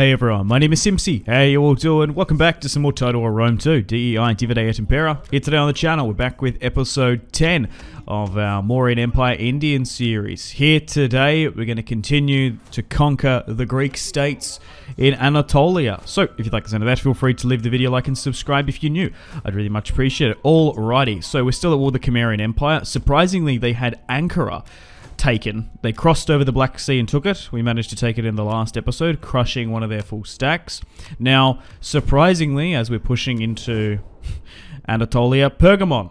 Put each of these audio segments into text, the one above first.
Hey everyone, my name is Simpsy. How you all doing? Welcome back to some more Total War Rome 2, DEI Dividend at Impera. Here today on the channel, we're back with episode 10 of our Mauryan Empire Indian series. Here today, we're going to continue to conquer the Greek states in Anatolia. So, if you'd like to send that, feel free to leave the video, like, and subscribe if you're new. I'd really much appreciate it. Alrighty, so we're still at war with the Cimmerian Empire. Surprisingly, they had Ankara taken. They crossed over the Black Sea and took it. We managed to take it in the last episode, crushing one of their full stacks. Now, surprisingly, as we're pushing into Anatolia, Pergamon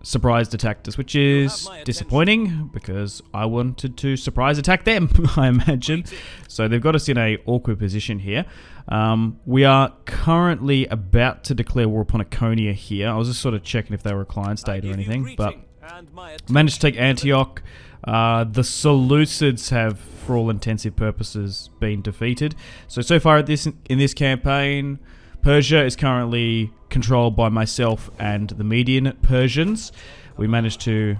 surprise attacked us, which is disappointing because I wanted to surprise attack them, I imagine. So they've got us in a awkward position here. We are currently about to declare war upon Ikonia here. I was just sort of checking if they were a client state or anything, but managed to take Antioch. The Seleucids have, for all intensive purposes, been defeated. So far in this campaign, Persia is currently controlled by myself and the Median Persians. We managed to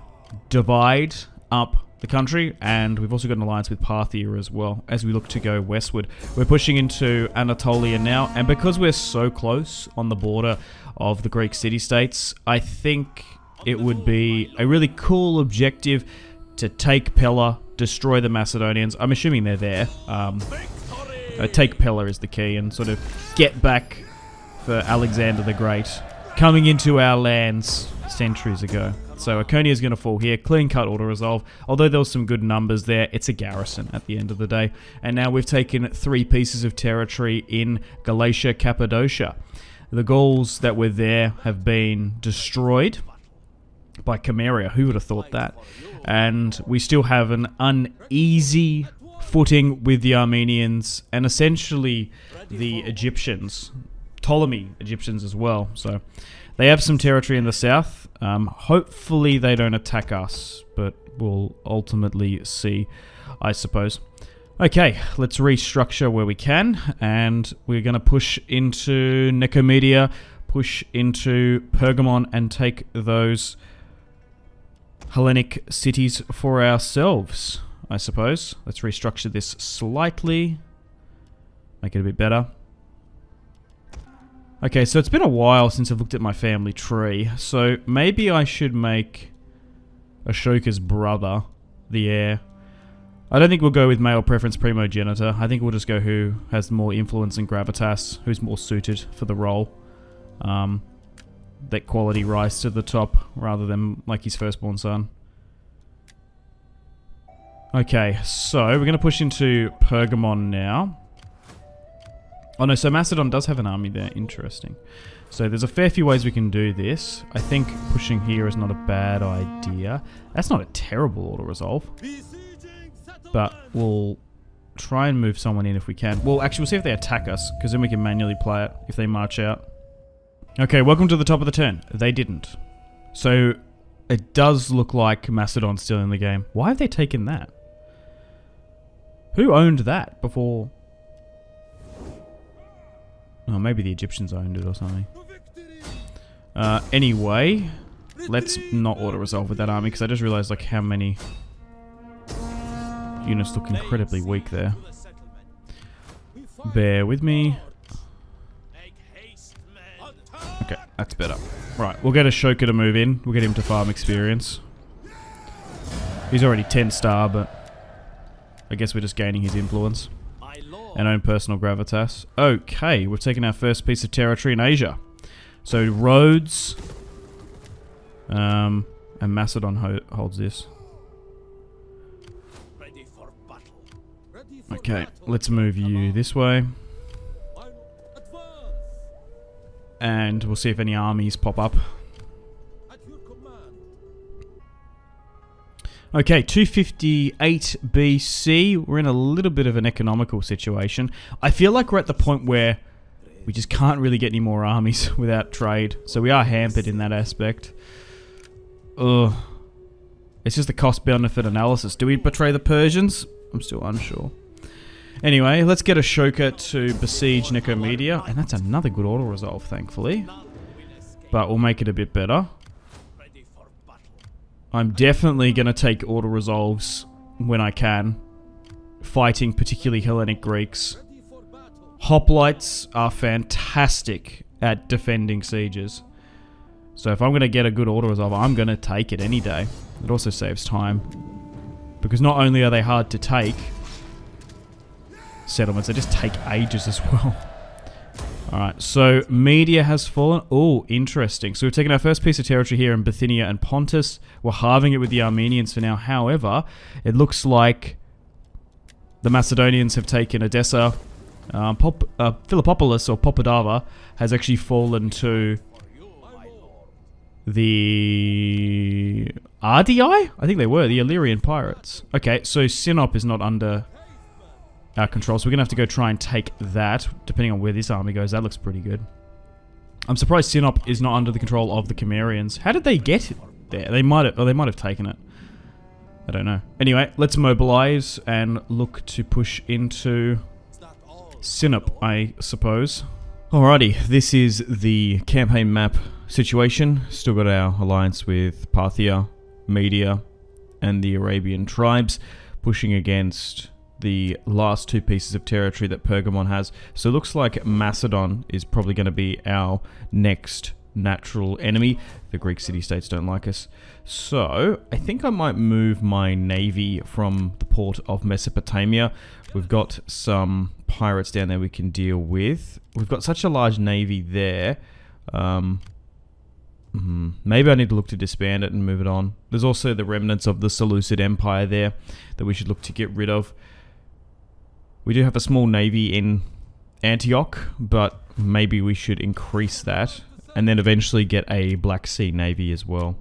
divide up the country, and we've also got an alliance with Parthia as well as we look to go westward. We're pushing into Anatolia now, and because we're so close on the border of the Greek city-states, I think it would be a really cool objective to take Pella, destroy the Macedonians. I'm assuming they're there. Take Pella is the key, and sort of get back for Alexander the Great, coming into our lands centuries ago. So Ikonia is going to fall here. Clean cut auto-resolve. Although there was some good numbers there, it's a garrison at the end of the day. And now we've taken 3 pieces of territory in Galatia, Cappadocia. The Gauls that were there have been destroyed by Cimmeria. Who would have thought that? And we still have an uneasy footing with the Armenians and essentially the Egyptians. Ptolemy Egyptians as well. So they have some territory in the south. Hopefully they don't attack us, but we'll ultimately see, I suppose. Okay, let's restructure where we can, and we're going to push into Nicomedia, push into Pergamon, and take those Hellenic cities for ourselves, I suppose. Let's restructure this slightly, make it a bit better. Okay, so it's been a while since I've looked at my family tree, so maybe I should make Ashoka's brother the heir. I don't think we'll go with male preference primogenitor. I think we'll just go who has more influence and gravitas, who's more suited for the role. That quality rise to the top rather than like his firstborn son. Okay, so we're going to push into Pergamon now. Oh no, so Macedon does have an army there. Interesting. So there's a fair few ways we can do this. I think pushing here is not a bad idea. That's not a terrible auto-resolve. But we'll try and move someone in if we can. Well, actually, we'll see if they attack us, because then we can manually play it if they march out. Okay, welcome to the top of the turn. They didn't. So it does look like Macedon's still in the game. Why have they taken that? Who owned that before? Oh, maybe the Egyptians owned it or something. Anyway, let's not auto-resolve with that army, because I just realized like how many units look incredibly weak there. Bear with me. Okay, that's better. Right, we'll get Ashoka to move in. We'll get him to farm experience. He's already 10 star, but I guess we're just gaining his influence and own personal gravitas. Okay, we've taken our first piece of territory in Asia. So Rhodes and Macedon holds this. Okay, let's move you this way. And we'll see if any armies pop up. Okay, 258 BC. We're in a little bit of an economical situation. I feel like we're at the point where we just can't really get any more armies without trade. So we are hampered in that aspect. Ugh. It's just a cost-benefit analysis. Do we betray the Persians? I'm still unsure. Anyway, let's get Ashoka to besiege Nicomedia. And that's another good auto-resolve, thankfully. But we'll make it a bit better. I'm definitely going to take auto-resolves when I can. Fighting particularly Hellenic Greeks. Hoplites are fantastic at defending sieges. So if I'm going to get a good order resolve, I'm going to take it any day. It also saves time. Because not only are they hard to take settlements, they just take ages as well. Alright, so Media has fallen. Oh, interesting. So we've taken our first piece of territory here in Bithynia and Pontus. We're halving it with the Armenians for now. However, it looks like the Macedonians have taken Edessa. Philippopolis, or Popadava, has actually fallen to the RDI? I think they were, the Illyrian pirates. Okay, so Sinop is not under our control, so we're going to have to go try and take that, depending on where this army goes. That looks pretty good. I'm surprised Sinop is not under the control of the Cimmerians. How did they get it there? They might have taken it. I don't know. Anyway, let's mobilize and look to push into Sinop, I suppose. Alrighty, this is the campaign map situation. Still got our alliance with Parthia, Media, and the Arabian tribes, pushing against the last two pieces of territory that Pergamon has. So it looks like Macedon is probably going to be our next natural enemy. The Greek city-states don't like us. So I think I might move my navy from the port of Mesopotamia. We've got some pirates down there we can deal with. We've got such a large navy there. Maybe I need to look to disband it and move it on. There's also the remnants of the Seleucid Empire there that we should look to get rid of. We do have a small navy in Antioch, but maybe we should increase that and then eventually get a Black Sea Navy as well.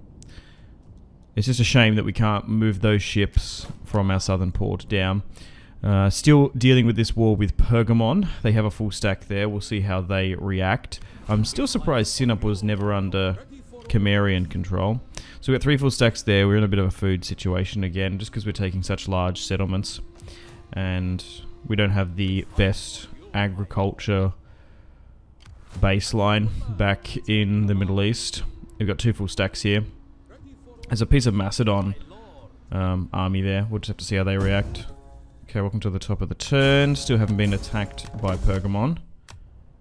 It's just a shame that we can't move those ships from our southern port down. Still dealing with this war with Pergamon. They have a full stack there. We'll see how they react. I'm still surprised Sinop was never under Cimmerian control. So we've got 3 full stacks there. We're in a bit of a food situation again, just because we're taking such large settlements. And we don't have the best agriculture baseline back in the Middle East. We've got 2 full stacks here. There's a piece of Macedon army there. We'll just have to see how they react. Okay, welcome to the top of the turn. Still haven't been attacked by Pergamon.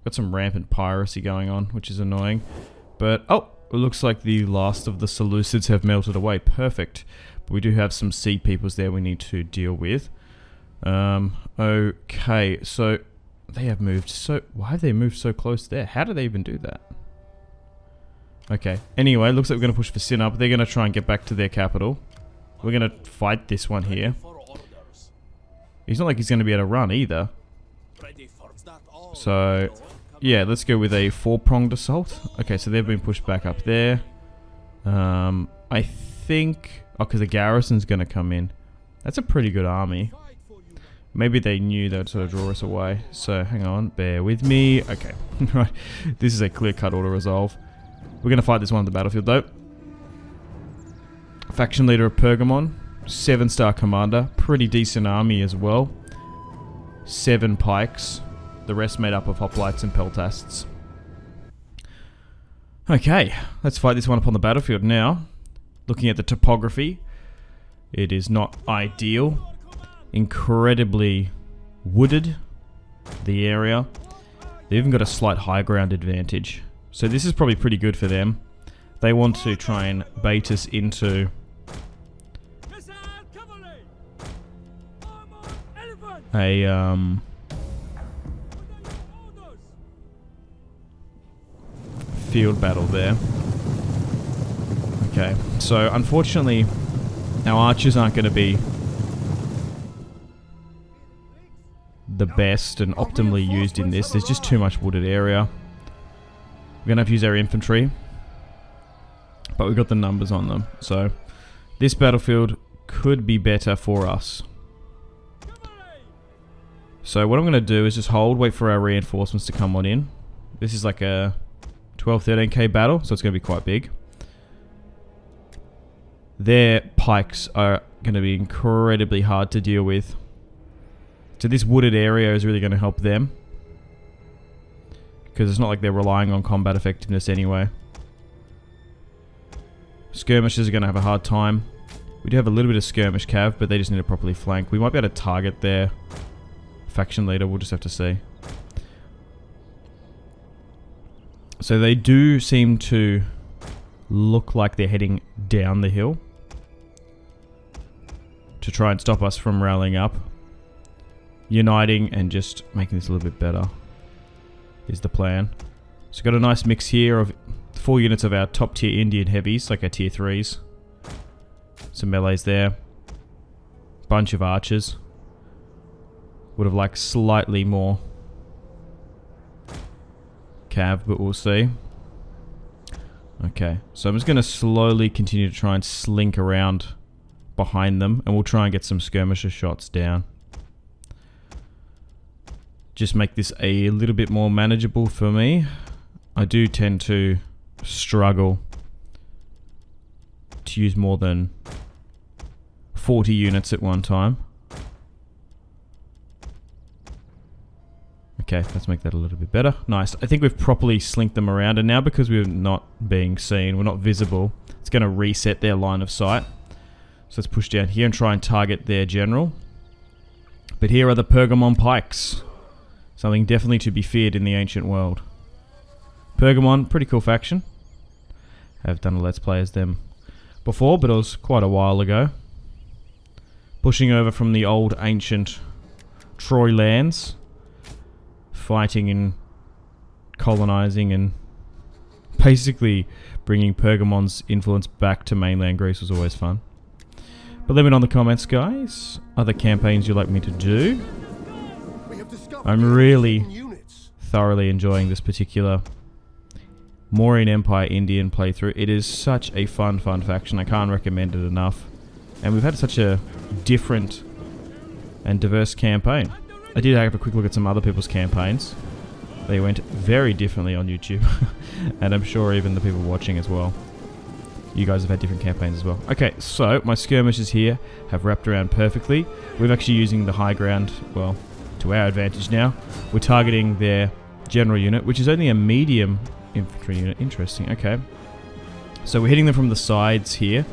Got some rampant piracy going on, which is annoying. But, oh, it looks like the last of the Seleucids have melted away. Perfect. But we do have some sea peoples there we need to deal with. Okay, so they have moved so... Why have they moved so close there? How did they even do that? Okay, anyway, looks like we're going to push for Sinop. They're going to try and get back to their capital. We're going to fight this one here. He's not like he's going to be able to run either. So, yeah, let's go with a 4-pronged assault. Okay, so they've been pushed back up there. I think... Oh, because the garrison's going to come in. That's a pretty good army. Maybe they knew they would sort of draw us away. So, hang on, bear with me. Okay, right. This is a clear-cut auto resolve. We're going to fight this one on the battlefield, though. Faction leader of Pergamon. 7-star commander. Pretty decent army as well. 7 pikes. The rest made up of hoplites and peltasts. Okay, let's fight this one up on the battlefield now. Looking at the topography, it is not ideal. Incredibly wooded, the area. They've even got a slight high ground advantage. So this is probably pretty good for them. They want to try and bait us into a field battle there. Okay, so unfortunately our archers aren't going to be the best and optimally used in this. There's just too much wooded area. We're going to have to use our infantry, but we've got the numbers on them, so this battlefield could be better for us. So what I'm going to do is just hold, wait for our reinforcements to come on in. This is like a 12-13k battle, so it's going to be quite big. Their pikes are going to be incredibly hard to deal with. So this wooded area is really going to help them, because it's not like they're relying on combat effectiveness anyway. Skirmishers are going to have a hard time. We do have a little bit of skirmish cav, but they just need to properly flank. We might be able to target their faction leader. We'll just have to see. So they do seem to look like they're heading down the hill to try and stop us from rallying up. Uniting and just making this a little bit better is the plan. So got a nice mix here of 4 units of our top tier Indian heavies, like our tier 3s. Some melees there. Bunch of archers. Would have liked slightly more cav, but we'll see. Okay, so I'm just going to slowly continue to try and slink around behind them, and we'll try and get some skirmisher shots down. Just make this a little bit more manageable for me. I do tend to struggle to use more than 40 units at one time. Okay, let's make that a little bit better. Nice. I think we've properly slinked them around, and now because we're not being seen, we're not visible, it's going to reset their line of sight. So let's push down here and try and target their general. But here are the Pergamon pikes. Something definitely to be feared in the ancient world. Pergamon, pretty cool faction. I've done a Let's Play as them before, but it was quite a while ago. Pushing over from the old ancient Troy lands. Fighting and colonizing and basically bringing Pergamon's influence back to mainland Greece was always fun. But let me know in the comments, guys, other campaigns you'd like me to do. I'm really thoroughly enjoying this particular Mauryan Empire Indian playthrough. It is such a fun faction. I can't recommend it enough. And we've had such a different and diverse campaign. I did have a quick look at some other people's campaigns. They went very differently on YouTube. And I'm sure even the people watching as well. You guys have had different campaigns as well. Okay, so my skirmishers here have wrapped around perfectly. We're actually using the high ground, well, to our advantage now. We're targeting their general unit, which is only a medium infantry unit. Interesting, okay. So we're hitting them from the sides here.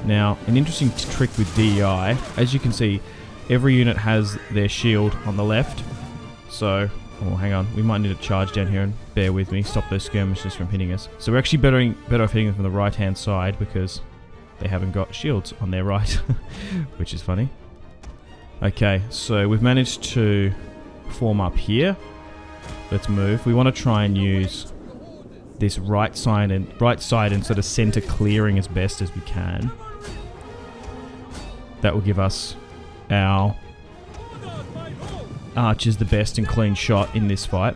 Now, an interesting trick with DEI, as you can see, every unit has their shield on the left. So, oh, hang on. We might need to charge down here and bear with me. Stop those skirmishers from hitting us. So we're actually better off hitting them from the right-hand side because they haven't got shields on their right, which is funny. Okay, so we've managed to form up here. Let's move. We want to try and use this right side and sort of center clearing as best as we can. That will give us our archers the best and clean shot in this fight.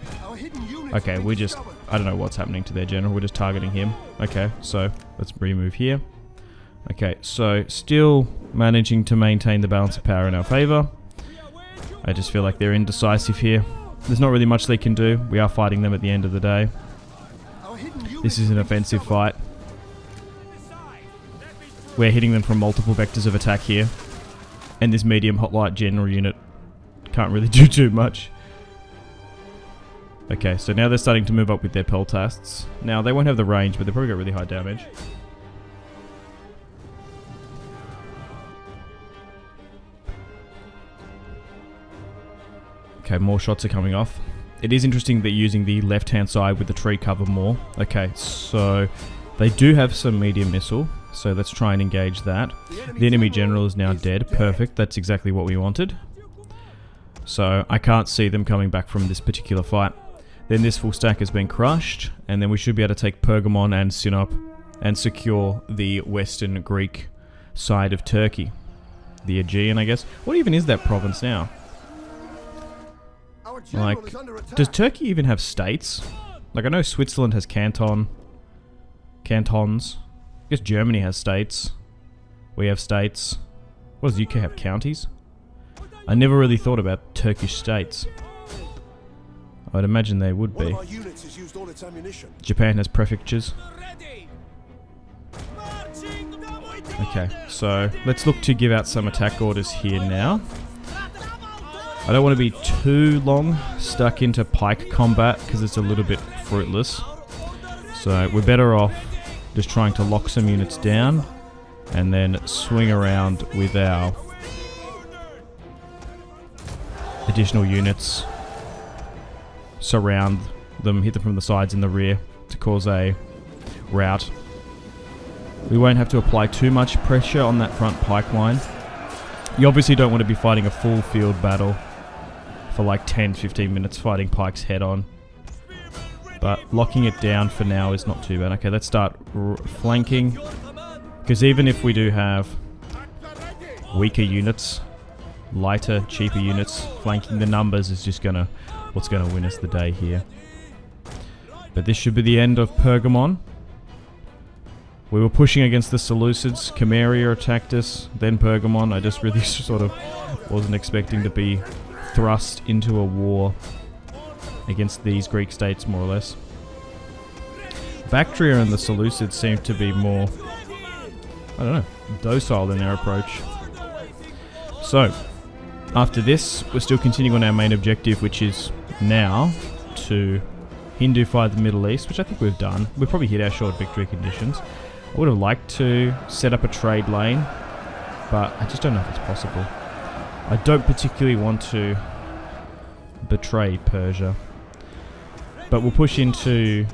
Okay, I don't know what's happening to their general. We're just targeting him. Okay, so let's remove here. Okay, so still managing to maintain the balance of power in our favor. I just feel like they're indecisive here. There's not really much they can do. We are fighting them at the end of the day. This is an offensive fight. We're hitting them from multiple vectors of attack here. And this medium hoplite general unit can't really do too much. Okay, so now they're starting to move up with their peltasts. Now, they won't have the range, but they've probably got really high damage. Okay, more shots are coming off. It is interesting that using the left-hand side with the tree cover more. Okay, so they do have some medium missile, so let's try and engage that. The enemy general is now dead. Perfect, that's exactly what we wanted. So I can't see them coming back from this particular fight. Then this full stack has been crushed, and then we should be able to take Pergamon and Sinop and secure the Western Greek side of Turkey. The Aegean, I guess. What even is that province now? Like, does Turkey even have states? Like, I know Switzerland has cantons. I guess Germany has states. We have states. What does the UK have? Counties? I never really thought about Turkish states. I'd imagine they would be. Japan has prefectures. Okay, so let's look to give out some attack orders here now. I don't want to be too long stuck into pike combat because it's a little bit fruitless. So we're better off just trying to lock some units down and then swing around with our additional units, surround them, hit them from the sides and the rear, to cause a rout. We won't have to apply too much pressure on that front pike line. You obviously don't want to be fighting a full field battle for like 10-15 minutes fighting pikes head on. But locking it down for now is not too bad. Okay, let's start flanking. Because even if we do have weaker units, lighter, cheaper units, flanking the numbers is just what's gonna win us the day here. But this should be the end of Pergamon. We were pushing against the Seleucids. Cameria attacked us, then Pergamon. I just really sort of wasn't expecting to be thrust into a war against these Greek states, more or less. Bactria and the Seleucids seem to be more, I don't know, docile in their approach. So, after this, we're still continuing on our main objective, which is now to Hindufy the Middle East, which I think we've done. We've probably hit our short victory conditions. I would have liked to set up a trade lane, but I just don't know if it's possible. I don't particularly want to betray Persia, but we'll push into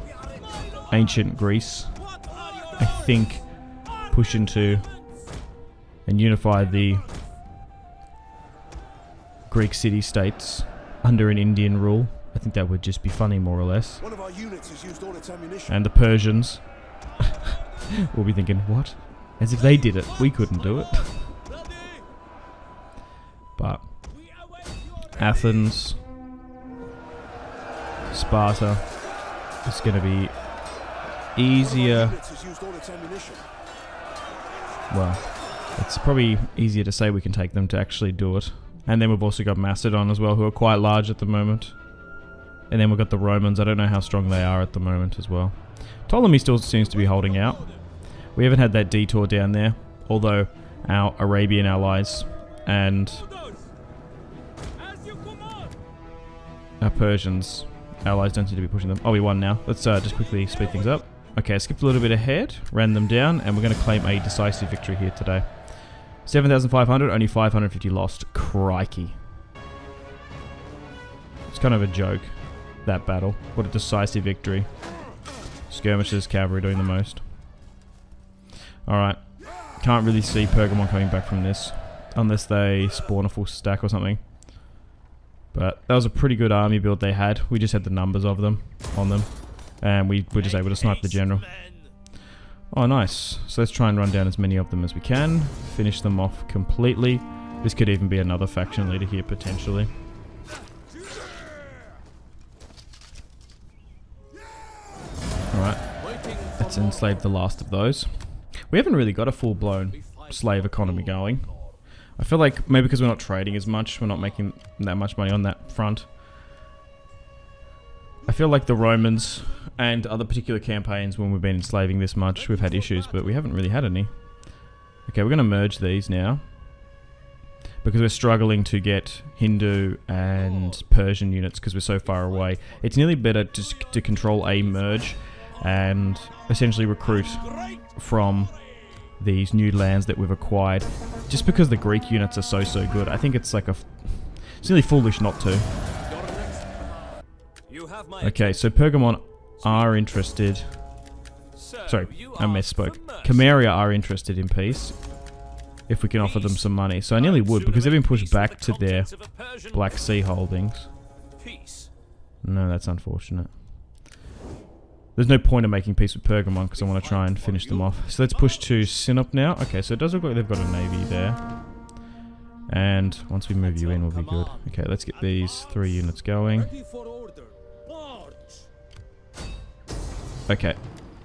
ancient Greece. I think push into and unify the Greek city-states under an Indian rule. I think that would just be funny, more or less. One of our units has used all its ammunition. And the Persians will be thinking, what? As if they did it. We couldn't do it. But Athens, Sparta is going to be easier. Well, it's probably easier to say we can take them to actually do it. And then we've also got Macedon as well, who are quite large at the moment. And then we've got the Romans. I don't know how strong they are at the moment as well. Ptolemy still seems to be holding out. We haven't had that detour down there, although our Arabian allies and our Persians allies don't seem to be pushing them. Oh, we won now. Let's just quickly speed things up. Okay, I skipped a little bit ahead, ran them down, and we're going to claim a decisive victory here today. 7,500, only 550 lost. Crikey. It's kind of a joke, that battle. What a decisive victory. Skirmishers, cavalry doing the most. Alright. Can't really see Pergamon coming back from this, unless they spawn a full stack or something. But that was a pretty good army build they had. We just had the numbers of them on them, and we were just able to snipe the general. Oh, nice. So let's try and run down as many of them as we can. Finish them off completely. This could even be another faction leader here, potentially. Alright. Let's enslave the last of those. We haven't really got a full-blown slave economy going. I feel like maybe because we're not trading as much, we're not making that much money on that front. I feel like the Romans and other particular campaigns when we've been enslaving this much, we've had issues, but we haven't really had any. Okay, we're going to merge these now, because we're struggling to get Hindu and Persian units because we're so far away. It's nearly better just to control a merge and essentially recruit from these new lands that we've acquired, just because the Greek units are so good. I think it's like it's nearly foolish not to. Okay, so Pergamon are interested. Sorry, I misspoke. Cameria are interested in peace if we can offer them some money. So I nearly would, because they've been pushed back to their Black Sea holdings. No, that's unfortunate. There's no point in making peace with Pergamon because I want to try and finish them off. So let's push to Sinop now. Okay, so it does look like they've got a navy there. And once we move you in, we'll be good. Okay, let's get these 3 units going. Okay,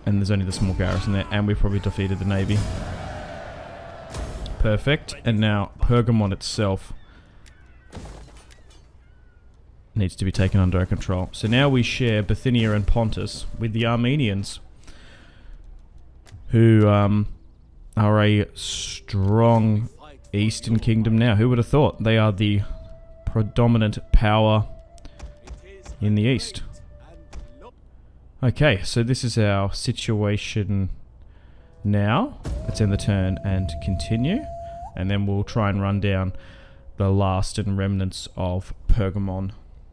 and there's only the small garrison there, and we've probably defeated the navy. Perfect. And now Pergamon itself needs to be taken under our control. So now we share Bithynia and Pontus with the Armenians, who are a strong Eastern kingdom now. Who would have thought? They are the predominant power in the East. Okay, so this is our situation now. Let's end the turn and continue, and then we'll try and run down the last and remnants of Pergamon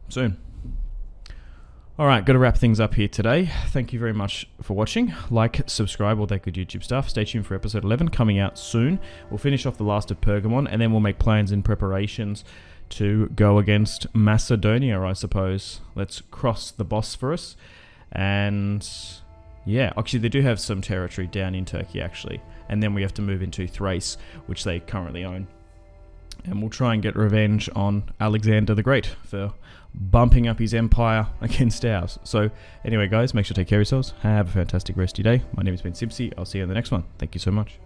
soon. Alright, got to wrap things up here today. Thank you very much for watching. Like, subscribe, all that good YouTube stuff. Stay tuned for episode 11 coming out soon. We'll finish off the last of Pergamon, and then we'll make plans and preparations to go against Macedonia, I suppose. Let's cross the Bosphorus. And yeah, actually they do have some territory down in Turkey, actually. And then we have to move into Thrace, which they currently own. And we'll try and get revenge on Alexander the Great for bumping up his empire against ours. So anyway, guys, make sure to take care of yourselves. Have a fantastic rest of your day. My name has been Simpsy. I'll see you in the next one. Thank you so much.